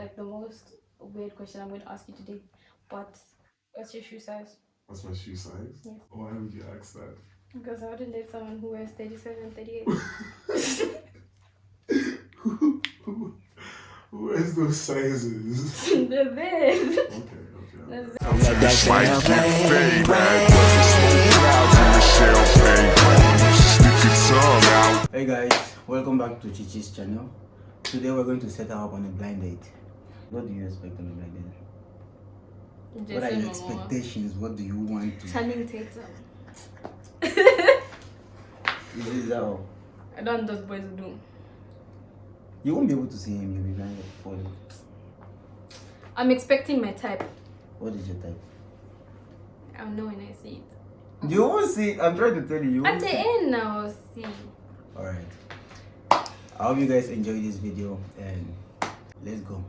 like the most weird question I'm going to ask you today. But what's your shoe size? What's my shoe size? Yes. Why would you ask that? Because I wouldn't date someone who wears 37, 38. Who wears those sizes? They're there. Okay. That's Might get fade, right? Smoke clouds in the champagne. Stick your tongue out. Hey guys, welcome back to Chichi's channel. Today we're going to set her up on a blind date. What do you expect on a blind date? What are your expectations? What do you want to? Channing Tatum. Is that all? I don't want those boys do. You won't be able to see him. You'll be blind for it. I'm expecting my type. What is your type? I'll know when I see it. You won't see. I'm trying to tell you. At the end now, I'll see. Alright. I hope you guys enjoy this video and let's go.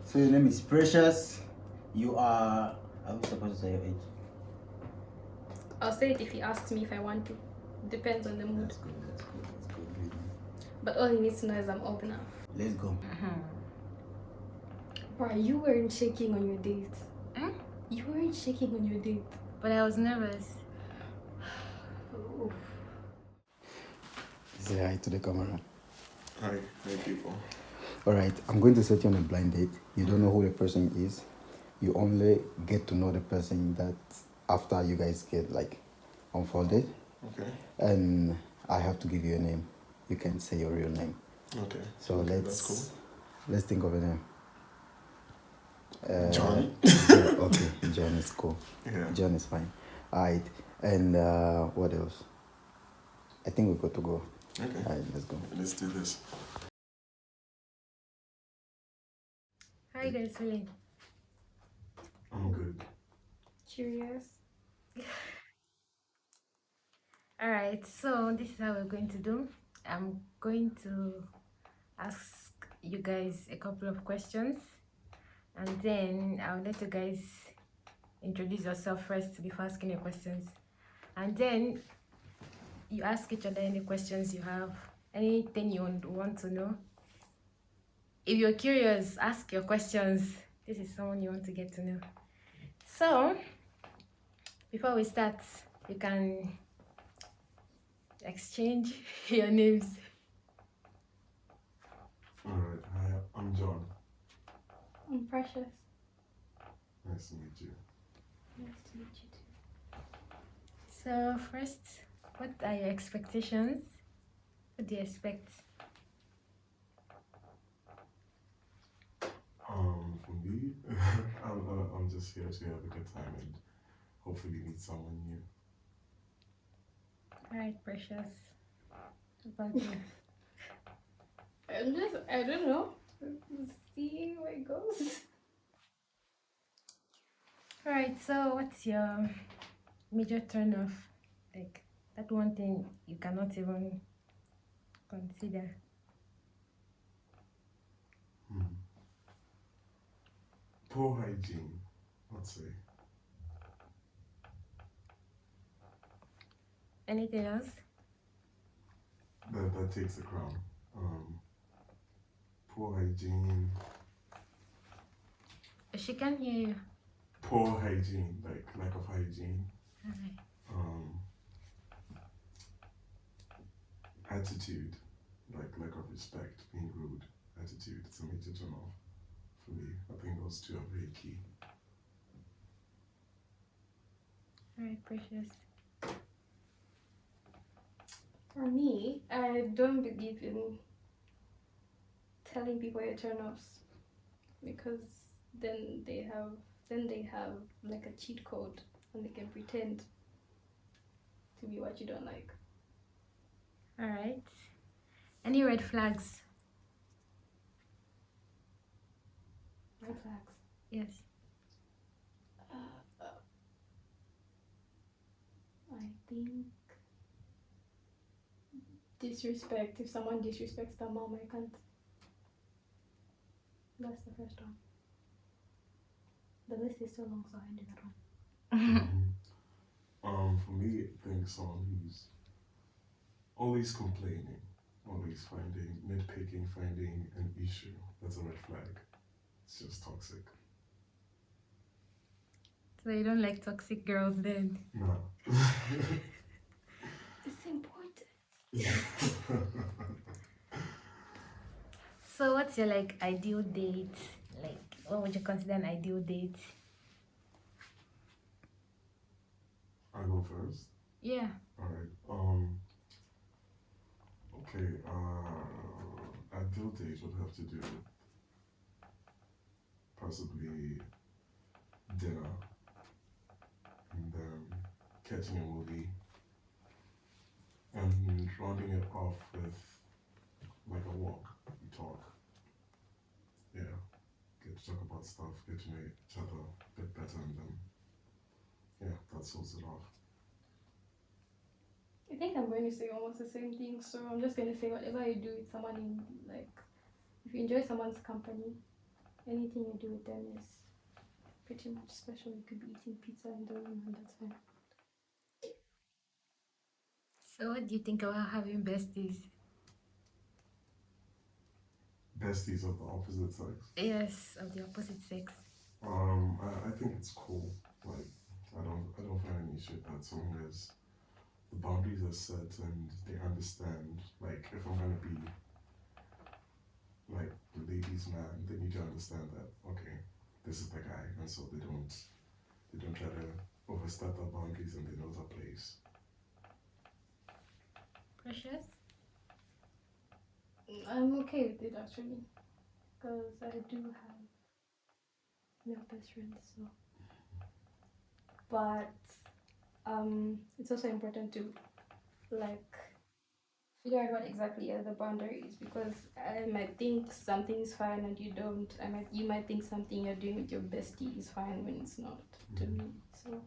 So your name is Precious. You are we supposed to say your age? I'll say it if he asks me if I want to. Depends on the mood. That's good. But all he needs to know is I'm old enough. Let's go. Bro, you weren't shaking on your date. You weren't shaking on your date. But I was nervous. Oh. Say hi to the camera. Hi people. Alright, I'm going to set you on a blind date. You don't know who the person is. You only get to know the person that after you guys get like unfolded. Okay. And I have to give you a name. You can say your real name. Okay. So that's cool. let's think of a name. John. Yeah, okay, John is cool. Yeah. John is fine. Alright, and what else? I think we're good to go. Okay. Alright, let's go. Let's do this. How are you guys feeling? I'm good. Curious. Alright, so this is how we're going to do. I'm going to ask you guys a couple of questions and then I'll let you guys introduce yourself first before asking your questions. And then you ask each other any questions you have, anything you want to know. If you're curious, ask your questions. This is someone you want to get to know. So, before we start, you can exchange your names. Alright. Hi, I'm John. I'm Precious. Nice to meet you. Nice to meet you too. So first, what are your expectations? What do you expect? For me, I'm just here to have a good time and hopefully meet someone new. Alright, Precious. What about you? I don't know. See where it goes. Alright, so what's your major turn off? Like that one thing you cannot even consider. Poor hygiene, I'd say. Anything else? That takes the crown. Poor hygiene. She can't hear you. Poor hygiene, like lack of hygiene. Alright. Attitude, like lack of respect, being rude. Attitude, it's a major turn off for me. I think those two are very key. Alright, Precious. For me, I don't believe in telling people your turn-offs because then they have like a cheat code and they can pretend to be what you don't like. Alright. Any red flags? Red flags. Yes. I think disrespect. If someone disrespects their mom, I can't. That's the first one. The list is so long, so I ended that one. For me, I think someone who's always complaining, always nitpicking, finding an issue. That's a red flag. It's just toxic. So you don't like toxic girls then? No. It's important. So what's your like ideal date? Like what would you consider an ideal date? I go first. Yeah. All right. Okay. Ideal date would have to do with possibly dinner and then catching a movie and rounding it off with like a walk. We talk. Yeah. Get to talk about stuff, get to know each other a bit better, and then yeah, that sorts it off. I think I'm going to say almost the same thing, so I'm just going to say whatever you do with someone in, like, if you enjoy someone's company, anything you do with them is pretty much special. You could be eating pizza in the room, and that's fine. So what do you think about having besties? Besties of the opposite sex. Yes, of the opposite sex. I think it's cool. Like, I don't find any issue with that, so long as the boundaries are set and they understand. Like, if I'm gonna be like the ladies' man, they need to understand that okay, this is the guy, and so they don't try to overstep their boundaries and they know their place. Precious? I'm okay with it actually, because I do have male best friends, so. But it's also important to like figure out what exactly are the boundaries, because I might think something is fine and you don't. You might think something you're doing with your bestie is fine when it's not to me. So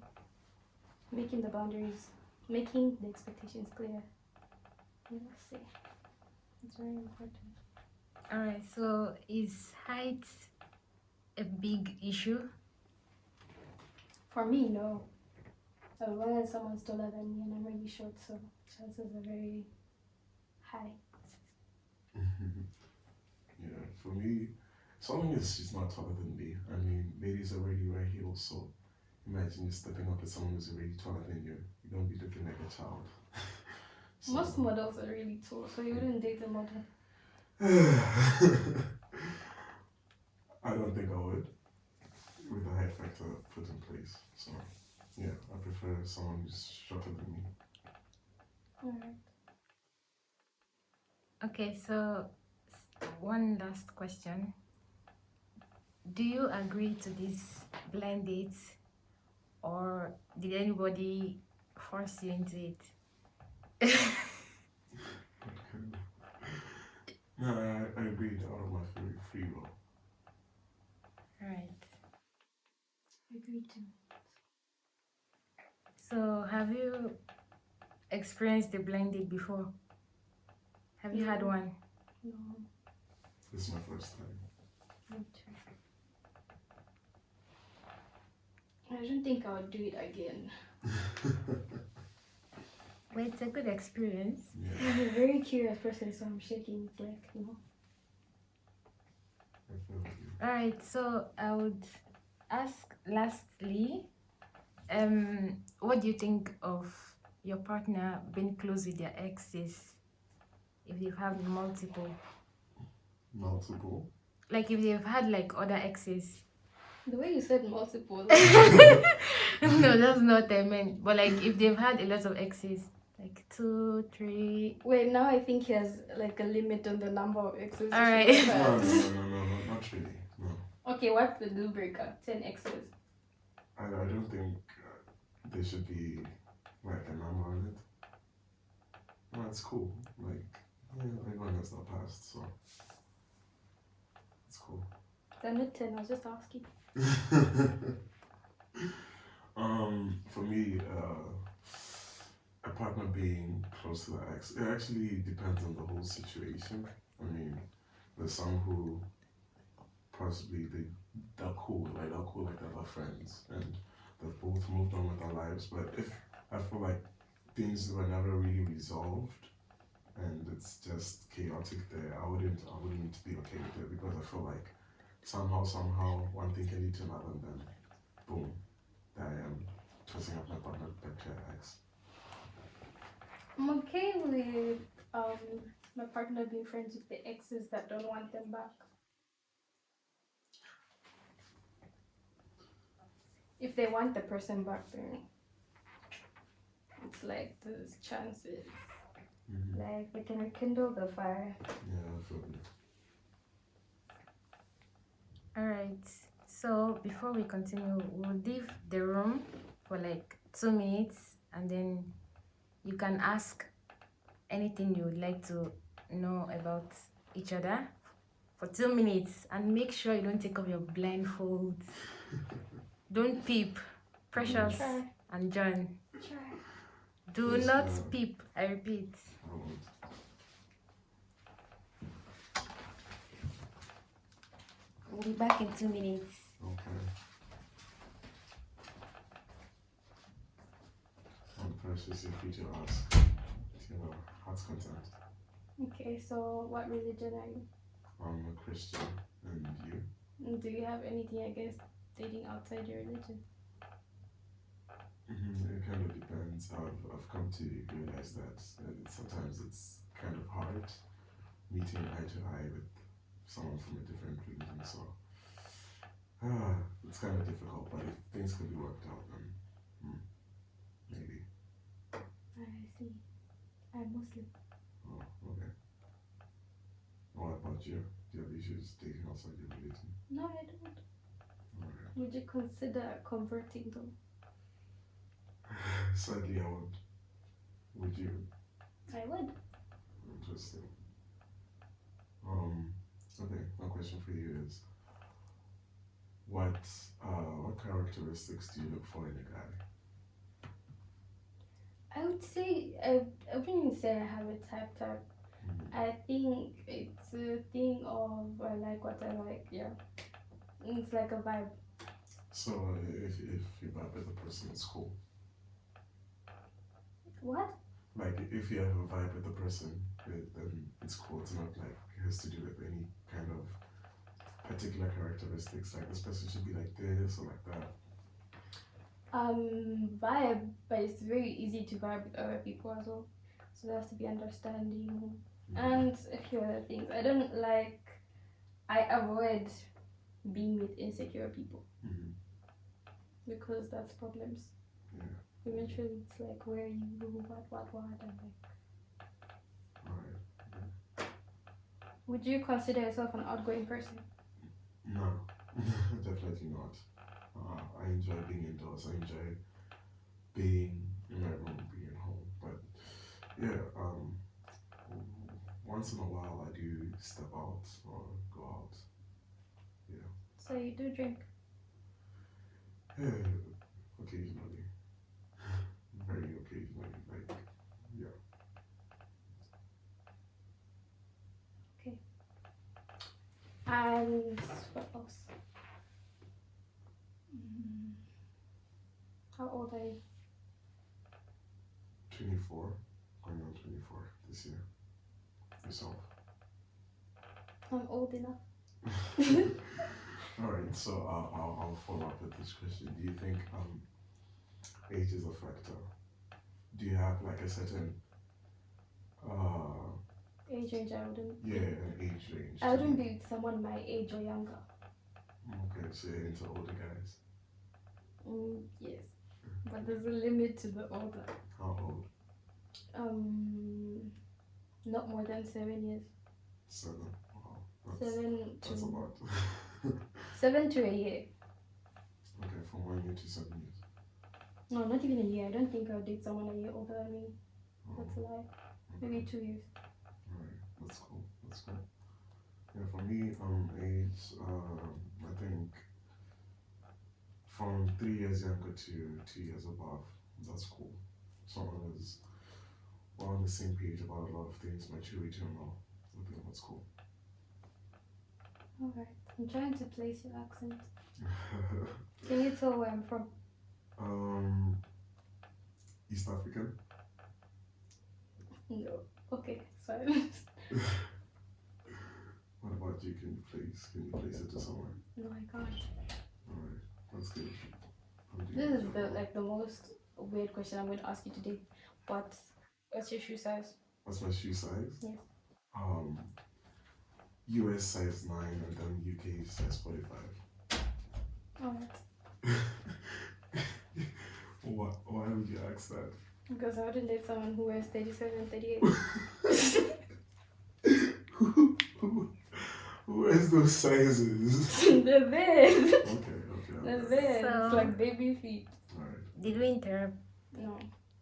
making the boundaries, making the expectations clear. Let's see. It's very important. Alright, so is height a big issue? For me, no. As long as someone's taller than me and I'm really short, so chances are very high. Yeah, for me, so long as she's not taller than me. I mean, ladies already wear heels, so imagine you stepping up at someone who's already taller than you. You're gonna be looking like a child. So, Most models are really tall, so you wouldn't date a model. I don't think I would, with the height factor put in place. So, yeah, I prefer someone who's shorter than me. Alright. Okay, so one last question. Do you agree to this blind date, or did anybody force you into it? No, I agreed out of my free will. Alright. Agreed to. So have you experienced the blind date before? Have you had No. one? No, This is my first time. me too. I don't think I would do it again. Well, it's a good experience. Yeah, I'm a very curious person, so I'm shaking. It's like, I feel like you. Alright, so I would ask lastly, what do you think of your partner being close with their exes if they've had multiple? Multiple? Like if they've had like other exes. the way you said multiple. No, that's not what I meant. But like if they've had a lot of exes, like 2, 3. Wait, now I think he has like a limit on the number of exes. All right. No, not really. No. Okay, what's the deal breaker? 10 exes. I don't think there should be like a number on it. No, it's cool. Like, yeah, everyone has their past, so it's cool. They're not 10, I was just asking. For me, a partner being close to the ex, it actually depends on the whole situation. I mean, there's some who possibly they're cool, like they're friends, and they've both moved on with their lives. But if I feel like things were never really resolved, and it's just chaotic there, I wouldn't be okay with it, because I feel like somehow, one thing can lead to another, and then boom, there I am, choosing up my partner back to her ex. I'm okay with my partner being friends with the exes that don't want them back. If they want the person back, then it's like there's chances. Like we can rekindle the fire. Yeah, I feel you. Alright, so before we continue, we'll leave the room for like 2 minutes and then you can ask anything you would like to know about each other for 2 minutes, and make sure you don't take off your blindfolds. Don't peep. Precious Try. and John. Try. Do Yes, not ma'am. peep, I repeat. I won't. We'll be back in 2 minutes. Okay. Precious, you're free to ask. To your heart's content. Okay, so what religion are you? I'm a Christian, and you? Do you have anything against dating outside your religion? It kind of depends. I've come to realize that sometimes it's kind of hard meeting eye to eye with someone from a different religion, so it's kind of difficult, but if things can be worked out, then maybe. I see. I'm Muslim. Oh, okay. What about you? Do you have issues dating outside your religion? No, I don't. Okay. Would you consider converting though? Sadly, I would. Would you? I would. Interesting. Okay, my question for you is, what characteristics do you look for in a guy? I would say I wouldn't say I have a type. I think it's a thing of I like what I like. Yeah, it's like a vibe. So if you vibe with the person, it's cool. What? Like if you have a vibe with the person, then it's cool. It's not like it has to do with any kind of particular characteristics. Like this person should be like this or like that. Vibe, but it's very easy to vibe with other people as well. So there has to be understanding and a few other things. I avoid being with insecure people because that's problems. Yeah. Eventually, it's like where are you, what, and like. Alright. Would you consider yourself an outgoing person? No, definitely not. I enjoy being indoors. I enjoy being in my room, being at home. But yeah, once in a while I do step out or go out. Yeah. So you do drink? Yeah, occasionally. Very occasionally. Like, yeah. And what else? How old are you? 24. Going on 24 this year. Yourself. I'm old enough. Alright, so I'll follow up with this question. Do you think age is a factor? Do you have like a certain Age range, I wouldn't. yeah, an age range? I wouldn't be with someone my age or younger. Okay, so you're into older guys. Yes, but there's a limit to the older. How old? Not more than 7 years. 7. Wow. That's a lot. 7 to a year. Okay, from 1 year to 7 years. No, not even a year. I don't think I'll date someone a year older than me. That's a lie. Maybe 2 years. Alright, that's cool. That's cool. Yeah, for me, age, I think from 3 years younger to 2 years above, that's cool. Someone who's on the same page about a lot of things, maturity and all. I think that's cool. Alright. I'm trying to place your accent. Can you tell where I'm from? East African. No. Okay, fine. What about you? Can you place it to someone? No, I can't. Alright, that's good. How do you This is feel the about- the most weird question I'm going to ask you today. But what's your shoe size? What's my shoe size? Yes. US size 9 and then UK size 45. Alright. Why would you ask that? Because I wouldn't date someone who wears 37, 38. Who wears those sizes? They're there. Okay. They're there. So- It's like baby feet. Alright. Did we interrupt No.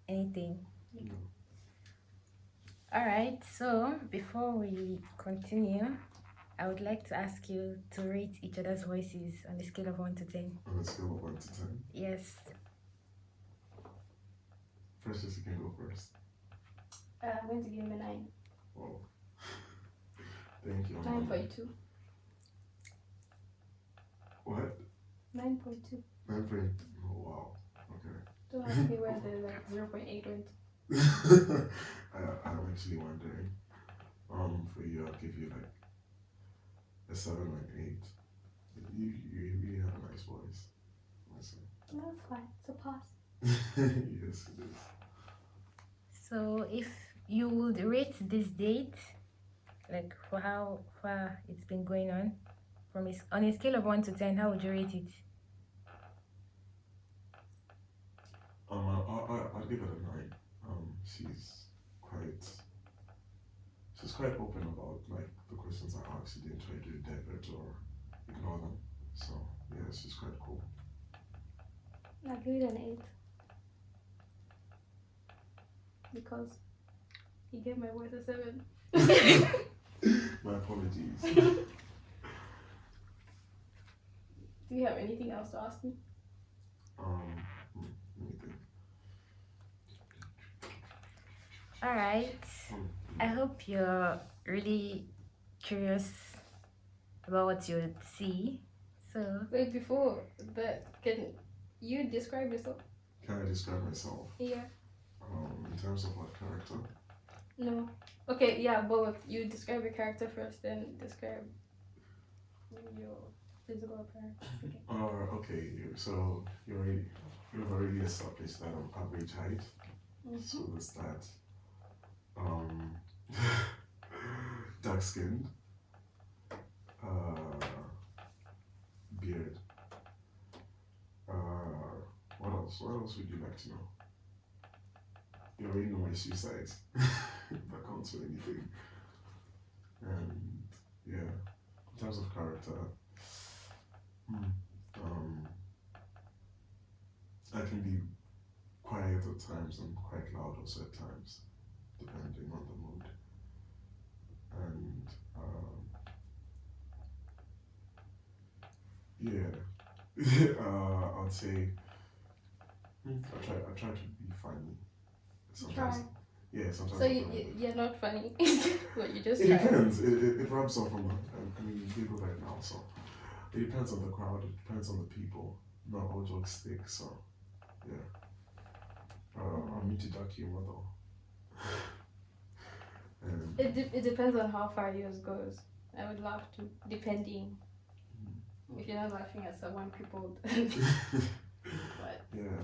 anything? No. Alright, so before we continue, I would like to ask you to rate each other's voices on a scale of 1 to 10. On a scale of 1 to 10. Yes. First, you can go first. I'm going to give him a 9. Wow. Thank you. 9.2. What? 9.2. 9. Oh, wow. Okay. Don't ask me where the like 0.8 went. I'm actually wondering. For you, I'll give you like a 7 or an 8. You really have a nice voice. Listen. That's fine. It's a pass. Yes, it is. So if you would rate this date, like for how far it's been going on, on a scale of 1 to 10, how would you rate it? I'll give it a 9. She's quite open about like the questions I asked. She didn't try to divert or ignore them. So yeah, she's quite cool. I'll give it an 8. Because he gave my voice a 7. My apologies. Do you have anything else to ask me? Let me think. Alright. I hope you're really curious about what you would see. So Wait, before that, can you describe yourself? Can I describe myself? Yeah. In terms of what character? No. Okay, yeah, both. You describe your character first, then describe your physical appearance. Okay. Okay. So you've already established that I'm average height. So there's that. Dark skinned. Beard. What else? What else would you like to know? You already know my shoe size. That counts for anything. And yeah, in terms of character, I can be quiet at times and quite loud also at times, depending on the mood. And I'd say I try to be funny. Sometimes, Try. yeah, sometimes. So I feel like- you're not funny. What, you just it try? depends. It rubs off on the. I mean, you giggle right now, so it depends on the crowd. It depends on the people. Not all jokes stick, so yeah. I'm into dark humor though. And It depends on how far yours goes. I would laugh too, depending. If you're not laughing at someone, people. But yeah.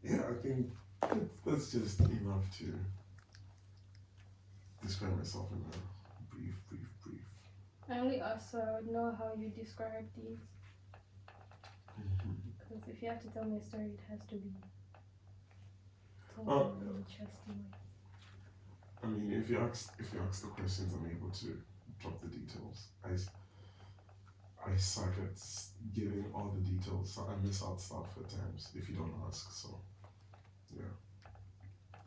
Yeah, I think that's just enough to describe myself in a brief. I only asked so I would know how you describe these. Because if you have to tell me a story, it has to be told in an interesting way. I mean, if you ask the questions, I'm able to drop the details. I suck at giving all the details, so I miss out stuff at times if you don't ask. So, yeah.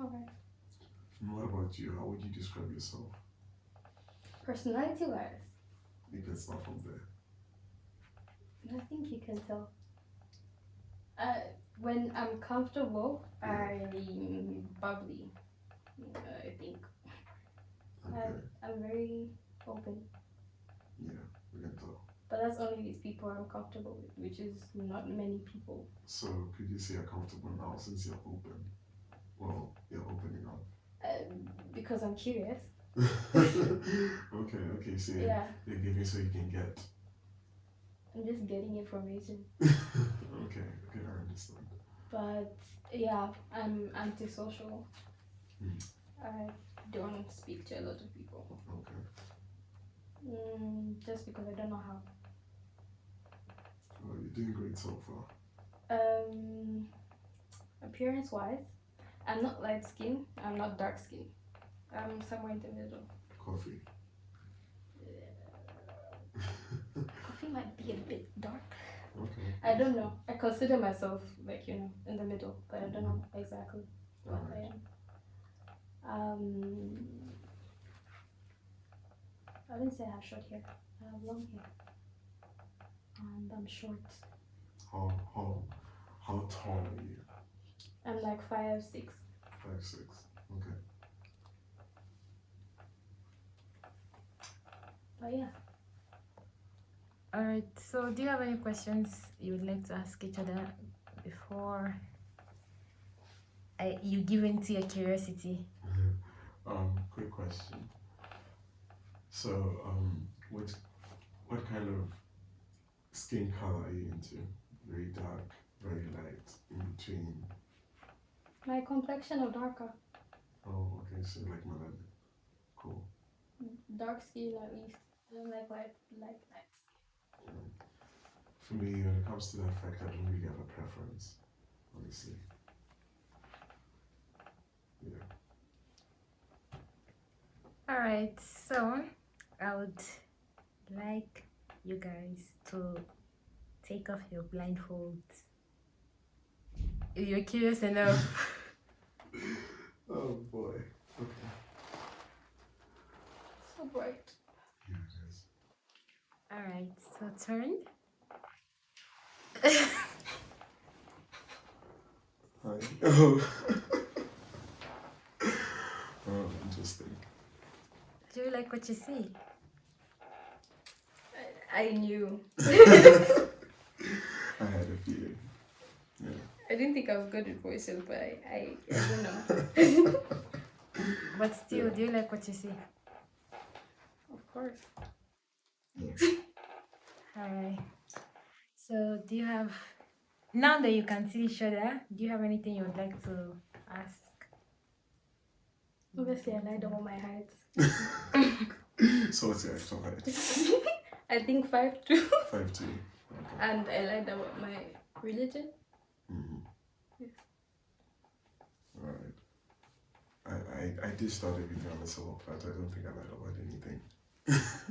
Alright. And what about you? How would you describe yourself? Personality-wise, You can start from there. I think you can tell. When I'm comfortable, I'm bubbly. I think. Okay. I'm very open. Yeah, we can tell. But that's only these people I'm comfortable with, which is not many people. So, could you say you're comfortable now since you're open? Well, you're opening up. Because I'm curious. Okay, so Yeah, you're giving so you can get. I'm just getting information. Okay, I understand. But yeah, I'm antisocial. Hmm. I don't speak to a lot of people. Okay. Just because I don't know how. Well, you're doing great so far. Appearance wise, I'm not light skin, I'm not dark skin. I'm somewhere in the middle. Coffee. Coffee might be a bit dark. Okay. I don't know. I consider myself like, in the middle, but I don't know exactly what I am. I wouldn't say I have short hair. I have long hair. And I'm short. How tall are you? I'm like 5'6". 5'6". Okay. But yeah. Alright, so do you have any questions you would like to ask each other before you give into your curiosity? Quick question. So, what kind of skin color are you into? Very dark, very light, in between? My complexion is darker. Oh, okay, so like melanin. Cool. Dark skin at least. I don't like light skin. For me, when it comes to that fact, I don't really have a preference, honestly. Yeah. Alright, so I would like you guys to take off your blindfolds. If you're curious enough. Oh boy. Okay. So bright. Yeah, it is. Alright, so turn. Hi. Oh. Oh, interesting. Do you like what you see? I knew. I had a feeling. Yeah. I didn't think I was good at voices, but I don't know. But still, do you like what you see? Of course. Alright. So do you have, now that you can see each other, do you have anything you would like to ask? Obviously, I lied about my height. So what's your actual height? I think 5'2". 5'2". Okay. And I lied about my religion. Mm-hmm. Yes. Alright. I dished out everything on the solo flat. I don't think I lied about anything.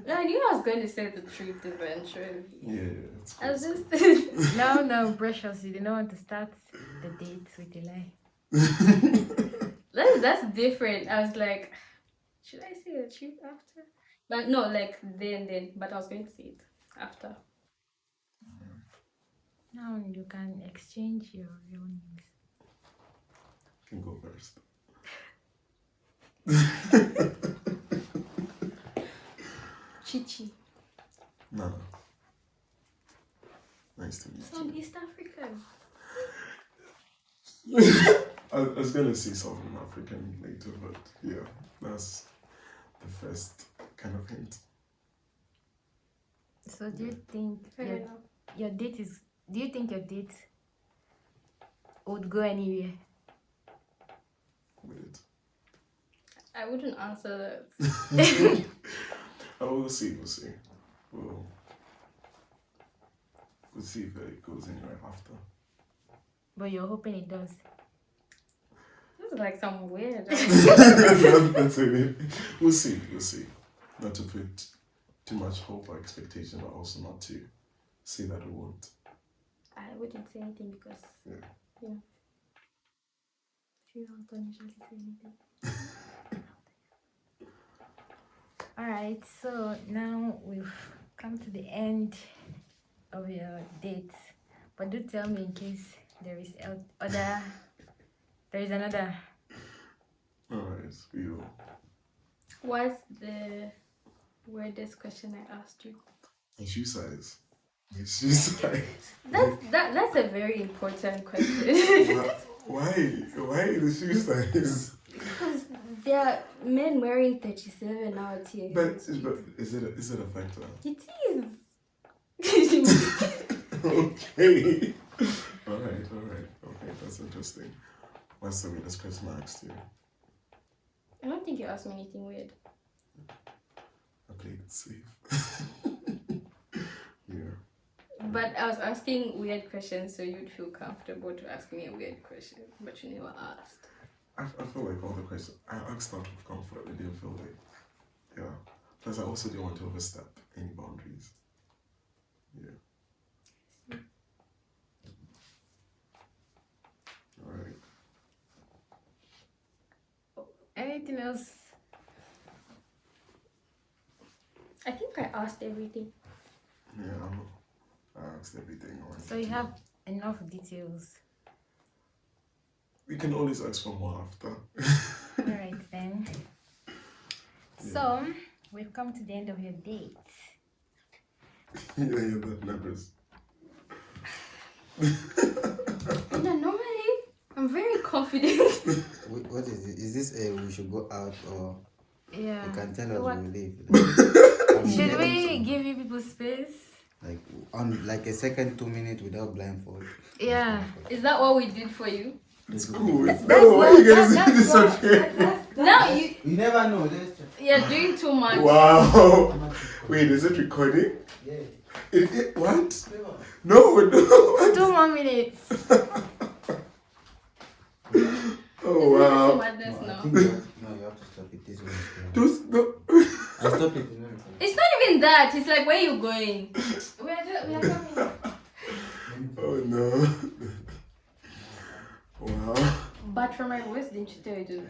No, I knew I was going to say the truth eventually. Yeah, it's I was cool. just. No, precious. You didn't want to start the date with a lie. That's different. I was like, should I say the truth after? But no, like then. But I was going to say it after. Now you can exchange your real names. You can go first. Chichi. No. Nice to meet From you. East African. I was gonna say something African later, but yeah, that's the first kind of hint. So do you think Fair enough. your date is, do you think your date would go anywhere? With it. I wouldn't answer that. Oh, we'll see. We'll see if it goes anywhere after. But you're hoping it does. This is like some weird. That's it. We'll see. Not to put too much hope or expectation, but also not to say that it won't. I wouldn't say anything because females don't usually say anything. Alright, so now we've come to the end of your date. But do tell me in case there is another. Alright, you. What's the weirdest question I asked you? Your shoe size. That's a very important question. Why the shoe size? Because there are men wearing 37 out here. But is it a factor? It is. Okay. All right. Okay, that's interesting. What's the weirdest question I asked you? I don't think you asked me anything weird. I played it safe. Yeah. But I was asking weird questions so you'd feel comfortable to ask me a weird question, but you never asked. I feel like all the questions I asked out of comfort. I didn't feel like, yeah. Plus, I also didn't want to overstep any boundaries. Yeah. All right. Anything else? I think I asked everything. Yeah, I asked everything. I wanted So you to. have enough details. We can always ask for more after. Alright then. So we've come to the end of your date. Yeah, you're that nervous. No, normally I'm very confident. What is it? Is this a we should go out or Yeah. you can tell us What? we'll leave? Should we give you people space? Like on like a second 2 minutes without blindfold? Yeah. Is that what we did for you? It's cool. That's No, why not- you guys that's this not- okay? Now you You never know. Let's check. you're doing too much. Wow. Wait, is it recording? Yeah. What? No. 2 more minutes. Oh wow. Madness No, I now. think you have to stop it. This one is Those, no. I stop it. It's not even that. It's like, where you going? We are coming. Oh no. Wow. But for my voice, didn't you tell you to?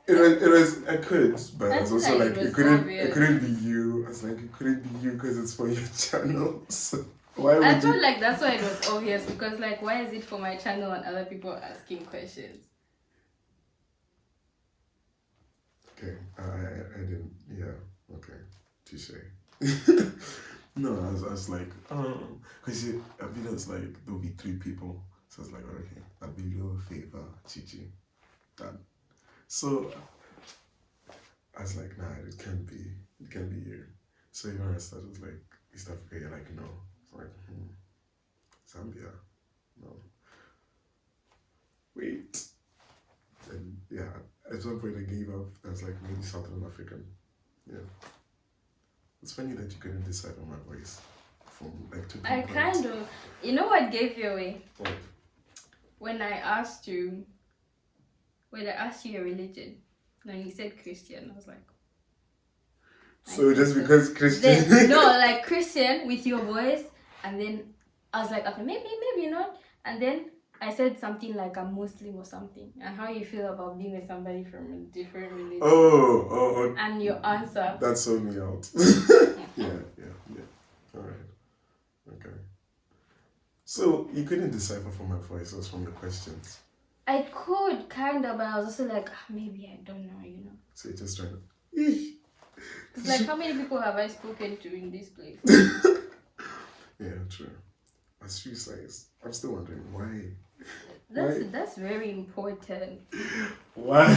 It was I could, but I it was feel also like like it was it couldn't obvious. be you. I was like it couldn't be you because it's for your channel. So why would I you? felt like that's why it was obvious because, like, why is it for my channel and other people asking questions? Okay, I didn't. Yeah, okay, touche. No, I was like, because Abida was like, there'll be 3 people. So I was like, okay, Abida, Favor, Chichi, done. So I was like, nah, it can't be you. So even I started was like, East Africa, you're like, no. It's like, Zambia, no. Wait. And yeah, at one point I gave up. I was like, maybe Southern African. Yeah. It's funny that you couldn't decipher my voice from like 2 I points. kind of. You know what gave you away? What? When I asked you your religion, and you said Christian, I was like. So just because Christian. Then, no, like Christian with your voice, and then I was like, okay, maybe not. And then I said something like I'm Muslim or something, and how you feel about being with somebody from a different religion. Oh. And your answer. That sold me out. Yeah. All right. Okay. So you couldn't decipher from my voice or from your questions. I could kind of, but I was also like, maybe I don't know, you know. So you're just trying to. It's like, how many people have I spoken to in this place? Yeah, true. As shoe size, I'm still wondering why. That's very important. Why?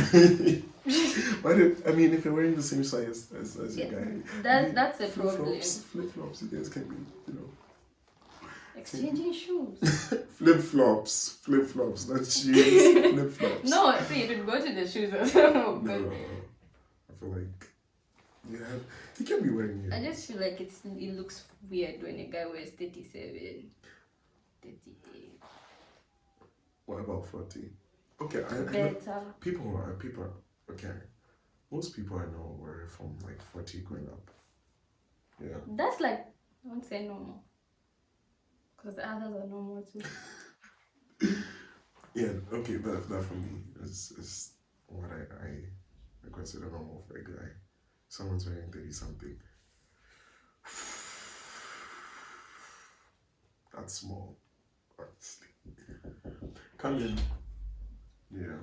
Why did I mean if you're wearing the same size as your guy? That's a problem. Flip-flops, you guys can be, Exchanging shoes. Flip-flops, not shoes. Flip-flops. No, see, you would go to the shoes as well. No. I feel like you can't be wearing it. I just feel like it looks weird when a guy wears 37, 38. What about 40? Okay, I know Better. people. Okay, most people I know were from like 40 going up. Yeah. That's like, I won't say normal. Because the others are normal too. Yeah. Okay, that for me is what I consider normal for a guy. Someone's wearing 30 something. That's small, honestly. Come in. Yeah.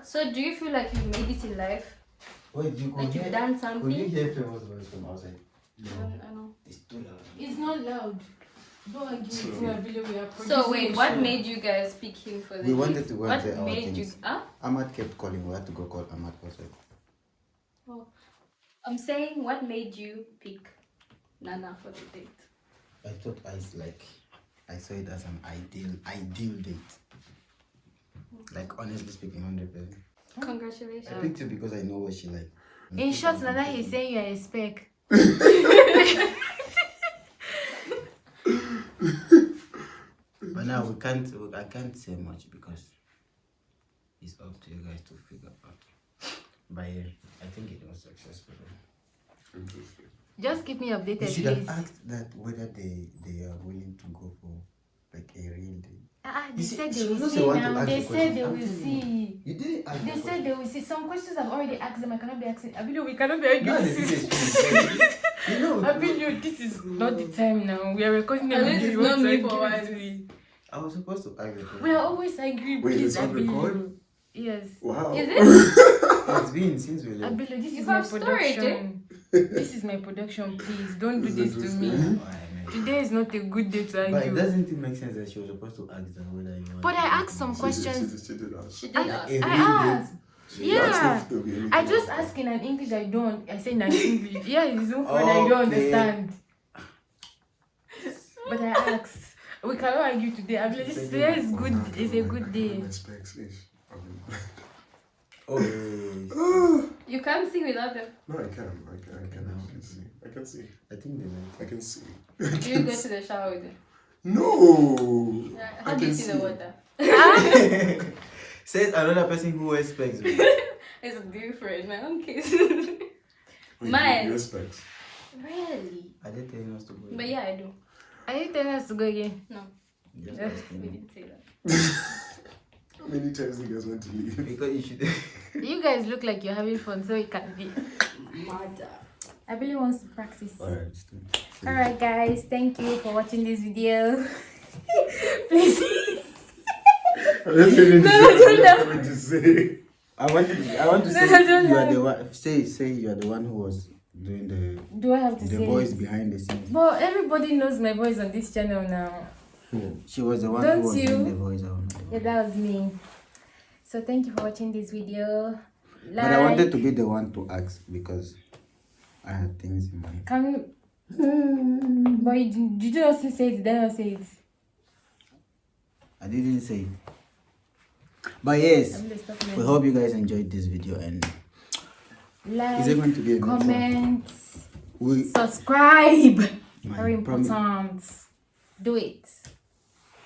So do you feel like you've made it in life? Wait, you Like you've done something? Could you hear famous voice from outside? I know. It's too loud. It's not loud. Don't argue with So- me, Abilo, we are So producing wait, a what show. made you guys pick him for the We wanted date? to go What and say our made you? things. Huh? Ahmad kept calling. We had to go call Ahmad first. Oh, I'm saying, what made you pick Nana for the date? I thought I saw it as an ideal date. Like honestly speaking, 100%. Congratulations. I picked you because I know what she like. In short, Nana, he's saying you're a spec. But now I can't say much because it's up to you guys to figure out. But yeah, I think it was successful. Interesting. Just keep me updated, You should have please. asked that whether they are willing to go for like a real date. They You see, said she they was will not the see one to now. ask They the said they questions. I'm will telling you. see. You didn't ask They the said they will see. Some questions I've already asked them. I cannot be asking. Abilo, we cannot be arguing. Now the This thing is. is, you know, Abilo, this is not the time now. We are recording At a least video. it's You not want to me for argue once. with me? I was supposed to ask the question. We are always angry. Wait, Please, it's on Abilo. record? Yes. Wow. Is it? It's been since we left. Abilo, this You is my have storage, production. This is my production. Please don't do This this is to me. interesting. Today is not a good day to But it argue. doesn't it make sense that she was supposed to ask that whether you want But to I go asked to some this? questions. She did ask. She did I ask. A real asked. She asked Yeah. if there'll be anything I just else. ask in an English I don't. I say in an English. Yeah, it's so funny I don't Okay. understand. But I asked. We cannot argue today. I mean, this day is good. It's a good day. Oh, yes. You can't see without them. No, I can actually see. I can see. I think they like I can see. Do you go to the shower with them? No. How do you see the water? Says another person who expects me. It's different, my own case. Wait, Mine. you expect? Really? Are they telling us to go? But yeah, I do. Are you telling us to go again? No, Just Yes. asking we me. didn't say that. How many times you guys want to leave? Because you should. You guys look like you're having fun, so it can be. Mother. I really want to practice. Alright. Alright, guys, thank you for watching this video. Please. I'm just saying no. to say. I want to No, say don't you are lie. the one. Say you are the one who was doing Do I have to the say voice it? behind the scenes. But everybody knows my voice on this channel now. She was the one Don't who was you? doing the voice. I don't know. Yeah, that was me. So thank you for watching this video. But I wanted to be the one to ask because I had things in mind. Can you... But you not say it, then not say it. I didn't say it. But yes, I'm gonna stop we now. hope you guys enjoyed this video and is it going to be Like, a next one? comment, We subscribe. My Very promise- important. Do it.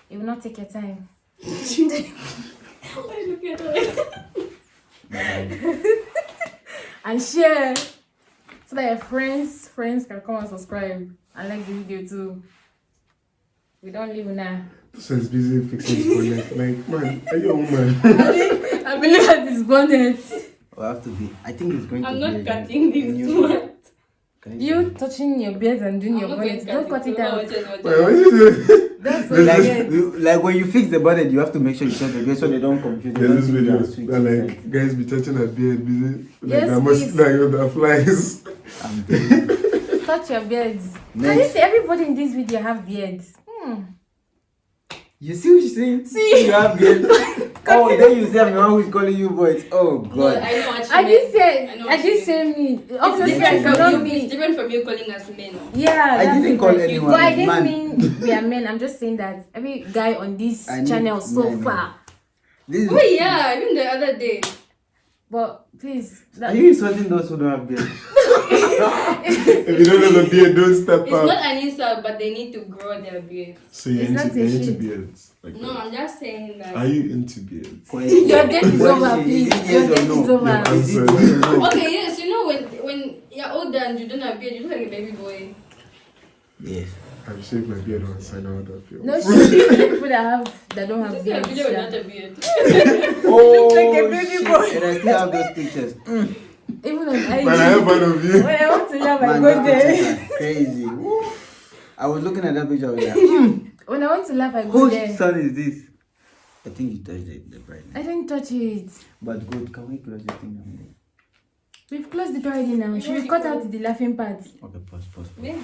It will not take your time. And share so that your friends can come and subscribe and like the video too. We don't leave now. So it's busy fixing his bonnet. Like, man, are you a woman? I believe at this bonnet. we have to be. I think it's going I'm to be. not cutting this new- one. Can You touching your beard and doing your I'm not bonnet. going to Don't cut it out. Wait, what is it? That's what like, you get. like when you fix the bonnet, you have to make sure you shut the beard so they don't confuse you. There's this Don't think you video are switching that sides. like guys be touching her beard, busy. Like Yes, that must please. like the flies. I'm telling you. Touch your beards. Can you Next. see everybody in this video have beards? You see what she's saying? See? You have beard. Oh, then you say I'm the one who's calling you boys. Oh No, God. I know what you I mean. didn't say. I know I what you didn't mean. say me. It's Obviously, different not from you. me. It's different from you calling us men. Yeah, I that's didn't call different. anyone But I didn't man. mean we are men. I'm just saying that every guy on this I need channel so men. far. This Oh yeah, even the other day. But please, Are you insulting those who don't have beard? If you don't have a beard, don't step It's up. not an insult, but they need to grow their beard. So you're It's not into, a you're into shit. beards. Like No, that. I'm just saying that. Are you into beards? your date is over, Question, please. is it Your yes or date no? is over. Yeah. Is it yes or no? Okay, yes, you know when you're older and you don't have beard, you look like a baby boy. Yes. I've shaved my beard once. I know how that feels. No shit. People that don't have Just have beards. video yeah. without a beard. Oh, like a baby shit. boy. And I still have those pictures. Even on IG. Man, I have one of you. When I want to laugh, I Man, go those pictures there. are crazy. Woo. I was looking at that picture. I was like, When I want to laugh, I go whose there. son is this? I think you touched the brightness. I didn't touch it. But good, can we close this thing now? We've closed it already now. Should we cut out the laughing part? Okay, pause. Maybe.